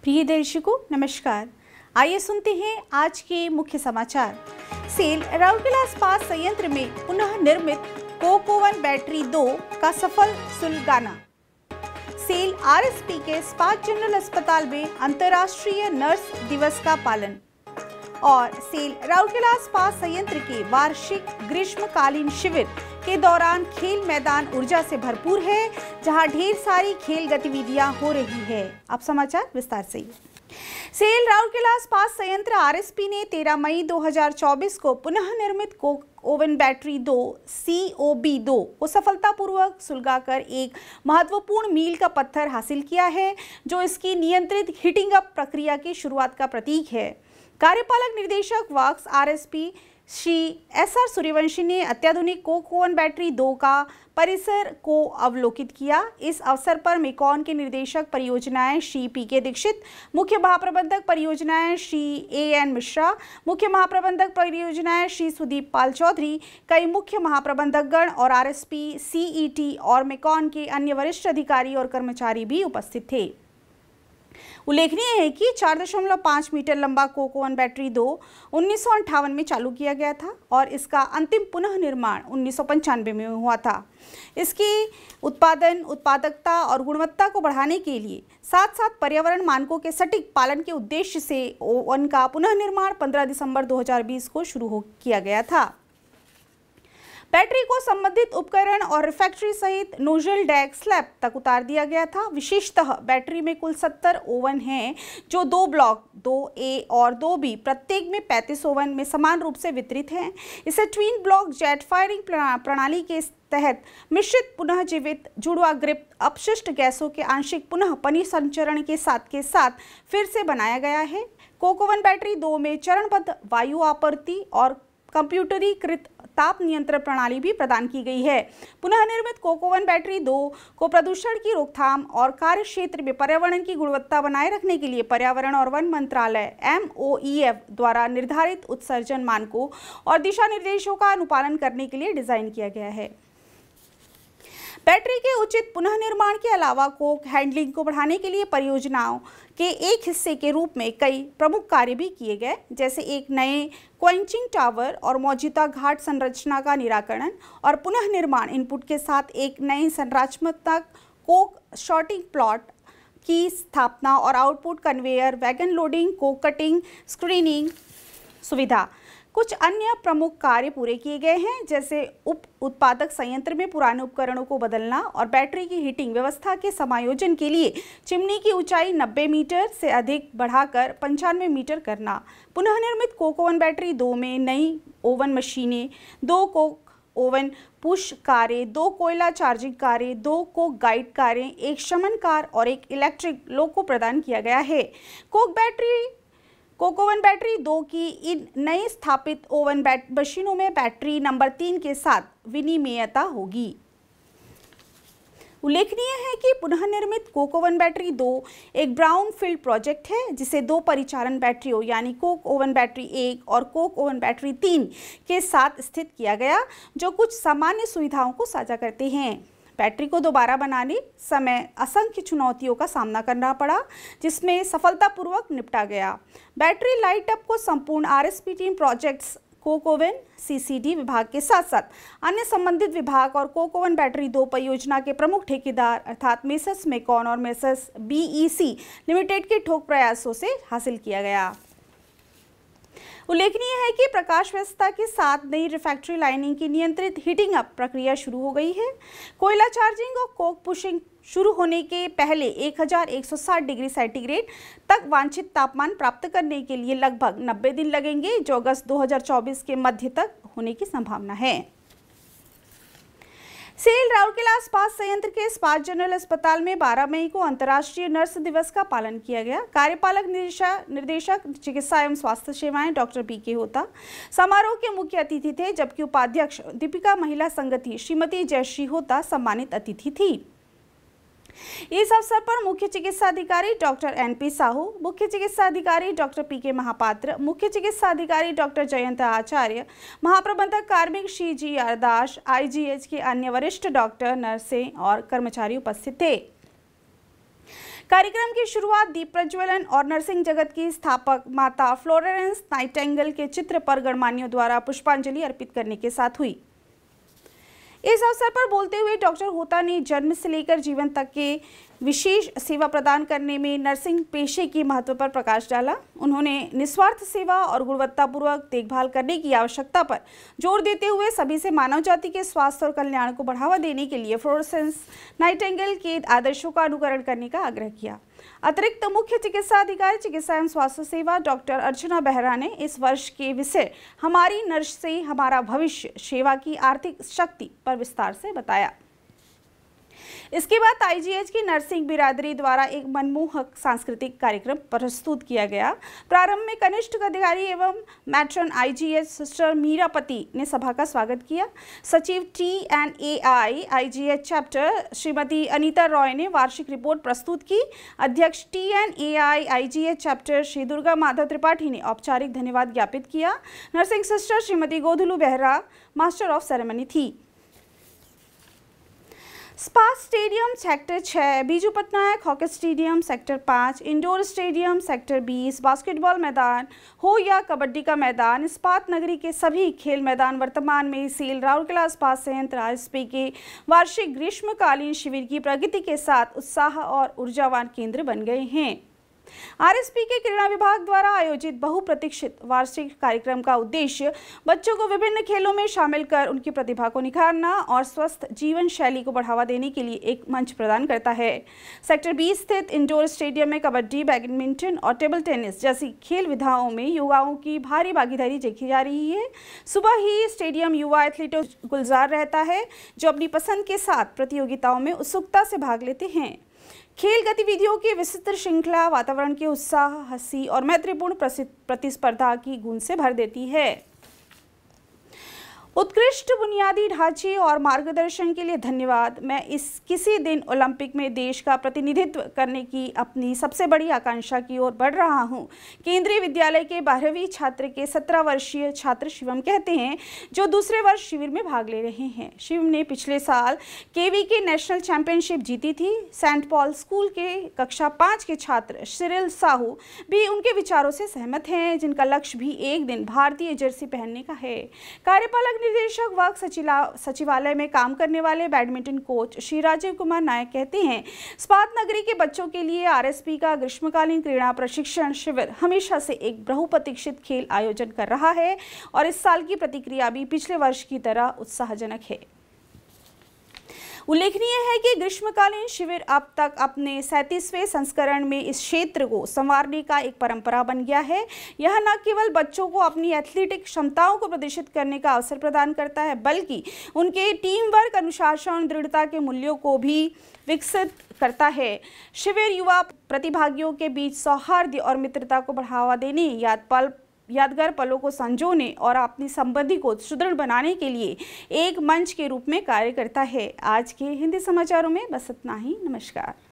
प्रिय दर्शकों नमस्कार। आइए सुनते हैं आज के मुख्य समाचार। सेल राउरकेला इस्पात संयंत्र में पुनः निर्मित कोक ओवन बैटरी 2 का सफल सुलगाना। सेल आरएसपी के इस्पात जनरल अस्पताल में अंतर्राष्ट्रीय नर्स दिवस का पालन। और सेल राउरकेला इस्पात संयंत्र के वार्षिक ग्रीष्मकालीन शिविर के दौरान खेल मैदान ऊर्जा से भरपूर है, जहां ढेर सारी खेल गतिविधियां हो रही है। अब समाचार विस्तार से। सेल राउरकेला इस्पात संयंत्र आरएसपी ने 13 मई 2024 को पुनः निर्मित कोक ओवन बैटरी 2 COB2 को सफलतापूर्वक सुलगाकर एक महत्वपूर्ण मील का पत्थर हासिल किया है, जो इसकी नियंत्रित हीटिंग अप प्रक्रिया की शुरुआत का प्रतीक है। कार्यपालक निर्देशक works RSP Shri SR Suryavanshi ने अत्याधुनिक कोक ओवन बैटरी 2 का परिसर को अवलोकित किया। इस अवसर पर मेकॉन के निर्देशक परियोजनाएं श्री PK दीक्षित, मुख्य महाप्रबंधक परियोजनाएं श्री AN मिश्रा, मुख्य महाप्रबंधक परियोजनाएं श्री सुदीप पाल चौधरी, कई मुख्य महाप्रबंधकगण और RSP, CET और मेकॉन के अन्य वरिष्ठ अधिकारी और कर्मचारी भी उपस्थित थे। उल्लेखनीय है कि 4.5 मीटर लंबा कोक ओवन बैटरी 2 1958 में चालू किया गया था और इसका अंतिम पुनः निर्माण 1995 में हुआ था। इसकी उत्पादकता और गुणवत्ता को बढ़ाने के लिए साथ साथ पर्यावरण मानकों के सटीक पालन के उद्देश्य से ओवन का पुनः निर्माण 15 दिसंबर 2020 को शुरू किया गया था। बैटरी को संबंधित उपकरण और रिफैक्ट्री सहित नोजल डैक स्लैब तक उतार दिया गया था। विशेषतः बैटरी में कुल 70 ओवन हैं, जो 2 ब्लॉक 2A और 2B प्रत्येक में 35 ओवन में समान रूप से वितरित हैं। इसे ट्विन ब्लॉक जेट फायरिंग प्रणाली के तहत मिश्रित पुनः जीवित जुड़वा ग्रिप अपशिष्ट गैसों के आंशिक पुनः परिसंचरण के साथ फिर से बनाया गया है। कोक ओवन बैटरी 2 में चरणबद्ध वायु आपूर्ति और कंप्यूटरीकृत ताप नियंत्रण प्रणाली भी प्रदान की गई है। पुनः निर्मित कोक ओवन बैटरी 2 को प्रदूषण की रोकथाम और कार्य क्षेत्र में पर्यावरण की गुणवत्ता बनाए रखने के लिए पर्यावरण और वन मंत्रालय MOEF द्वारा निर्धारित उत्सर्जन मानकों और दिशा निर्देशों का अनुपालन करने के लिए डिजाइन किया गया है। बैटरी के उचित पुनः निर्माण के अलावा कोक हैंडलिंग को बढ़ाने के लिए परियोजनाओं के एक हिस्से के रूप में कई प्रमुख कार्य भी किए गए, जैसे एक नए क्वेंचिंग टावर और मौजूदा घाट संरचना का निराकरण और पुनः निर्माण इनपुट के साथ एक नई संरचनात्मक कोक शॉर्टिंग प्लॉट की स्थापना और output conveyor wagon loading, Coke cutting, screening सुविधा। कुछ अन्य प्रमुख कार्य पूरे किए गए हैं, जैसे उत्पादक संयंत्र में पुराने उपकरणों को बदलना और बैटरी की हीटिंग व्यवस्था के समायोजन के लिए चिमनी की ऊंचाई 90 मीटर से अधिक बढ़ाकर 95 मीटर करना। पुनः निर्मित कोक ओवन बैटरी 2 में नई ओवन मशीनें, 2 कोक ओवन पुश कारें, 2 कोयला चार्जिंग कारें, 2 कोक गाइड कारें, 1 शमन कार और 1 इलेक्ट्रिक लोको प्रदान किया गया है। कोक ओवन बैटरी 2 की इन नई स्थापित ओवन मशीनों में बैटरी नंबर 3 के साथ विनिमेयता होगी। उल्लेखनीय है कि पुनः निर्मित कोक ओवन बैटरी 2 एक ब्राउन फील्ड प्रोजेक्ट है, जिसे 2 परिचालन बैटरियों यानी कोक ओवन बैटरी 1 और कोक ओवन बैटरी 3 के साथ स्थित किया गया, जो कुछ सामान्य सुविधाओं को साझा करते हैं। बैटरी को दोबारा बनाने समय असंख्य चुनौतियों का सामना करना पड़ा, जिसमें सफलतापूर्वक निपटा गया। बैटरी लाइट अप को संपूर्ण RSP team projects, Coke oven CCD विभाग के साथ साथ अन्य संबंधित विभाग और कोक ओवन बैटरी 2 परियोजना के प्रमुख ठेकेदार अर्थात मेसर्स मेकॉन और मेसर्स BEC लिमिटेड के ठोक प्रयासों से हासिल किया गया। उल्लेखनीय है कि प्रकाश व्यवस्था के साथ नई रिफैक्ट्री लाइनिंग की नियंत्रित हीटिंग अप प्रक्रिया शुरू हो गई है। कोयला चार्जिंग और कोक पुशिंग शुरू होने के पहले 1160 डिग्री सेंटीग्रेड तक वांछित तापमान प्राप्त करने के लिए लगभग 90 दिन लगेंगे, जो अगस्त 2024 के मध्य तक होने की संभावना है। सेल राउरकेला इस्पात संयंत्र के इस्पात जनरल अस्पताल में 12 मई को अंतर्राष्ट्रीय नर्स दिवस का पालन किया गया। कार्यपालक निर्देशक चिकित्सा एवं स्वास्थ्य सेवाएं डॉक्टर PK होता समारोह के मुख्य अतिथि थे, जबकि उपाध्यक्ष दीपिका महिला संगति श्रीमती जयश्री होता सम्मानित अतिथि थी। इस अवसर पर मुख्य चिकित्सा अधिकारी डॉक्टर NP साहू, मुख्य चिकित्सा अधिकारी डॉक्टर PK महापात्र, मुख्य चिकित्सा अधिकारी डॉक्टर जयंत आचार्य, महाप्रबंधक कार्मिक श्री GR दास, IGH के अन्य वरिष्ठ डॉक्टर, नर्सें और कर्मचारी उपस्थित थे। कार्यक्रम की शुरुआत दीप प्रज्वलन और नर्सिंग जगत की स्थापक माता फ्लोरेंस नाइटिंगेल के चित्र पर गणमान्यों द्वारा पुष्पांजलि अर्पित करने के साथ हुई। इस अवसर पर बोलते हुए डॉक्टर होता ने जन्म से लेकर जीवन तक के विशेष सेवा प्रदान करने में नर्सिंग पेशे की महत्व पर प्रकाश डाला। उन्होंने निस्वार्थ सेवा और गुणवत्तापूर्वक देखभाल करने की आवश्यकता पर जोर देते हुए सभी से मानव जाति के स्वास्थ्य और कल्याण को बढ़ावा देने के लिए फ्लोरेंस नाइटिंगेल के आदर्शों का अनुकरण करने का आग्रह किया। अतिरिक्त मुख्य चिकित्सा अधिकारी चिकित्सा एवं स्वास्थ्य सेवा डॉक्टर अर्चना बेहरा ने इस वर्ष के विषय हमारी नर्स से हमारा भविष्य सेवा की आर्थिक शक्ति पर विस्तार से बताया। इसके बाद आईजीएच की नर्सिंग बिरादरी द्वारा एक मनमोहक सांस्कृतिक कार्यक्रम प्रस्तुत किया गया। प्रारंभ में कनिष्ठ अधिकारी एवं मैट्रन आईजीएच सिस्टर मीरापति ने सभा का स्वागत किया। सचिव TNAI IGH chapter Shrimati Anita Roy ने वार्षिक रिपोर्ट प्रस्तुत की। अध्यक्ष TNAI IGH chapter Shri Durga Madhav Tripathi ने औपचारिक धन्यवाद ज्ञापित किया। Nursing sister Shrimati Godhulu Behera master of ceremony थी। स्पा stadium sector 6, Biju Patnaik hockey stadium sector 5, indoor stadium sector 20, basketball मैदान हो या कबड्डी का मैदान, इस्पात नगरी के सभी खेल मैदान वर्तमान में सेल राउरकेला इस्पात संयंत्र RSP के वार्षिक ग्रीष्मकालीन शिविर की प्रगति के साथ उत्साह और ऊर्जावान केंद्र बन गए हैं। RSP के क्रीड़ा विभाग द्वारा आयोजित बहुप्रतीक्षित वार्षिक कार्यक्रम का उद्देश्य बच्चों को विभिन्न खेलों में शामिल कर उनकी प्रतिभा को निखारना और स्वस्थ जीवन शैली को बढ़ावा देने के लिए एक मंच प्रदान करता है। सेक्टर 20 स्थित इंडोर स्टेडियम में कबड्डी, बैडमिंटन और टेबल टेनिस जैसी खेल विधाओं में युवाओं की भारी भागीदारी देखी जा रही है। सुबह ही स्टेडियम युवा एथलीटों गुलजार रहता है जो अपनी पसंद के साथ प्रतियोगिताओं में उत्सुकता से भाग लेते हैं। खेल गतिविधियों की विस्तृत श्रृंखला वातावरण के उत्साह, हंसी और मैत्रीपूर्ण प्रतिस्पर्धा की गूंज से भर देती है। उत्कृष्ट बुनियादी ढांचे और मार्गदर्शन के लिए धन्यवाद। मैं इस किसी दिन ओलंपिक में देश का प्रतिनिधित्व करने की अपनी सबसे बड़ी आकांक्षा की ओर बढ़ रहा हूं। केंद्रीय विद्यालय के 12वीं छात्र के 17 वर्षीय छात्र शिवम कहते हैं, जो दूसरे वर्ष शिविर में भाग ले रहे हैं। शिवम ने पिछले साल KVK नेशनल चैंपियनशिप जीती थी। सेंट पॉल स्कूल के कक्षा 5 के छात्र सिरिल साहू भी उनके विचारों से सहमत हैं, जिनका लक्ष्य भी एक दिन भारतीय जर्सी पहनने का है। कार्यपालक निर्देशक वर्ग सचिवालय में काम करने वाले बैडमिंटन कोच श्री राजीव कुमार नायक कहते हैं, इस्पात नगरी के बच्चों के लिए RSP का ग्रीष्मकालीन क्रीड़ा प्रशिक्षण शिविर हमेशा से एक बहुप्रतीक्षित खेल आयोजन कर रहा है और इस साल की प्रतिक्रिया भी पिछले वर्ष की तरह उत्साहजनक है। उल्लेखनीय है कि ग्रीष्मकालीन शिविर अब तक अपने 37वें संस्करण में इस क्षेत्र को संवारने का एक परंपरा बन गया है। यह न केवल बच्चों को अपनी एथलेटिक क्षमताओं को प्रदर्शित करने का अवसर प्रदान करता है, बल्कि उनके टीम वर्क, अनुशासन और दृढ़ता के मूल्यों को भी विकसित करता है। शिविर युवा प्रतिभागियों के बीच सौहार्द और मित्रता को बढ़ावा देने, यादगार पलों को संजोने और अपनी संबंधी को सुदृढ़ बनाने के लिए एक मंच के रूप में कार्य करता है। आज के हिंदी समाचारों में बस इतना ही। नमस्कार।